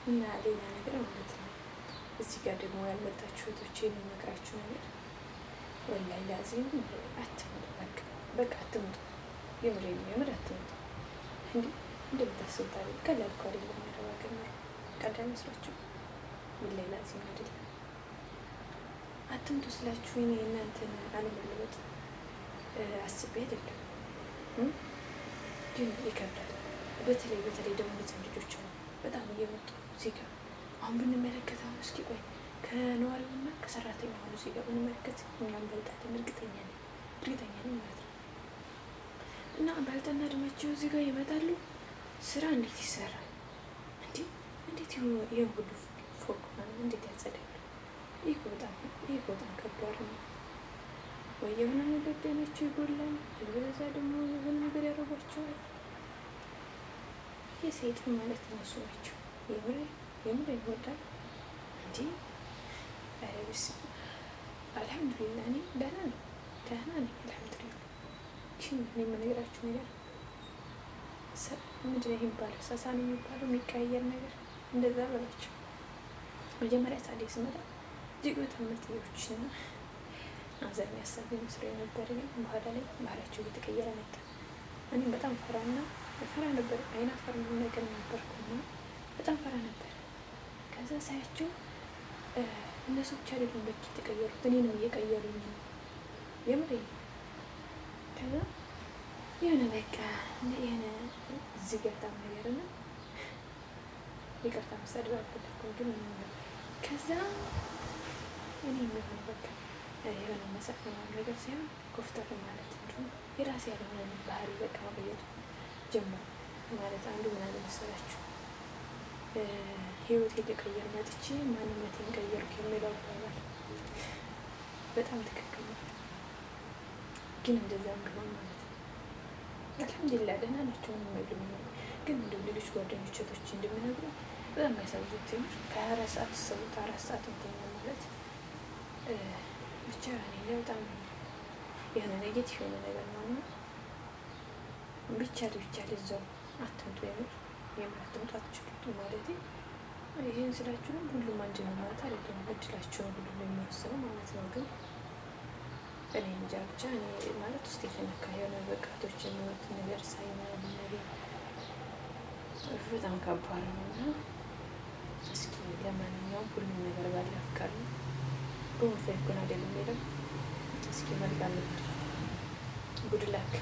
እና ሌላ ነገር ማለት ነው። እዚህ ጋር ደግሞ ያልመጣችሁ እህቶቼ የሚመክራችሁ ነገር ወላሂ ላዚም አትምጡ። በቃ አትምጡ። የምር አትምጡ። እንዲ እንደምታስቡት አይደል? ቀላል እኮ አይደለም። ያረብ ሀገር ነው ቀላል መስሏችሁ? ወላሂ ላዚም አይደለም። አትምጡ ስላችሁ እኔ እናንተን አለመለወጥ አስቤ አይደለም፣ ግን ይከብዳል። በተለይ ደግሞ ህፃን ልጆች ነው በጣም እየመጡ እዚህ ጋር አሁን ብንመለከት፣ አሁን እስኪ ቆይ ከነዋሪውና ከሰራተኛው አሁን እዚህ ጋር ብንመለከት እኛም በልጣለን፣ እርግጠኛ ነኝ ማለት ነው። እና ባልጠና እድሜያቸው እዚህ ጋር ይመጣሉ። ስራ እንዴት ይሰራል? እንዴት ይህ ሁሉ ፎቅ እንዴት ያጸዳሉ? ይህ በጣም ከባድ ነው። ወይ የሆነ ነገር ጤናቸው ይጎላል፣ በዛ ደግሞ የሆነ ነገር ያደርጓቸዋል። የሰይጣን ማለት እነሱ ናቸው። የምር ይወዳል እንጂ ረብስ አልሐምዱሊላ እኔ ደህና ነኝ አልሐምዱሊላ። ግን እኔ የምነግራችሁ ነገር ምንድን ነው የሚባለው? ሳሳ ነው የሚባለው የሚቀያየር ነገር እንደዛ በላቸው። መጀመሪያ ታዲያ ስመጣ እጅግ በጣም ምርጥዮችና አዘር የሚያሳብ መስሎ ነበር። ግን በኋላ ላይ ባህላቸው እየተቀየረ መጣ። እኔም በጣም ፈራ ነበር። አይናፋር ነገር ነበርኩና በጣም ፈራ ነበር። ከዛ ሳያቸው እነሱ ብቻ አይደሉም በቃ የተቀየሩት፣ እኔንም እየቀየሩኝ ነው። የምሬ ከዛ የሆነ በቃ የሆነ ዝገታም ነገር እና ይቅርታ መሳደብ አልፈለኩም፣ ግን ከዛ እኔ የሆነ በቃ የሆነ መሳቅ ነገር ሳይሆን ኮፍተር ማለት እንዲሁም የራሴ ያልሆነ ባህሪ በቃ መቀየር ጀመሩ ማለት አንዱ ምን አለ መሰላችሁ፣ ህይወት የተቀየር መጥቼ ማንነቴን ቀየርኩ የሚለው አባባል በጣም ትክክል ነው። ግን እንደዛም ቢሆን ማለት ነው አልሐምዱሊላህ ደህና ናቸው ነው። ግን እንደ ሌሎች ጓደኞች እህቶች እንደሚነግሩ በጣም ያሳዙት ትምህርት ከ24 ሰዓት ሰውት 4 ሰዓት እንተኛ ማለት ብቻ እኔ በጣም የሆነ ኔጌቲቭ የሆነ ነገር ነው። እና ብቻ እዛው አትምጡ፣ የምር አትምጡ፣ አትችሉት ማለት ይህን ስላችሁ ሁሉም አንድ ነው ማለት አይደለም። እድላቸውን ሁሉም የሚወስነው ማለት ነው። ግን እኔ እንጃ ብቻ እኔ ማለት ውስጥ የተነካ የሆነ በቃቶች የሚወት ነገር ሳይሆን ነገር በጣም ከባድ ነው። እና እስኪ ለማንኛውም ሁሉም ነገር ባለ ፍቃድ ነው። በወንፈ ይኮን አይደለም ሄደው እስኪ መልካም ጉድ ላክ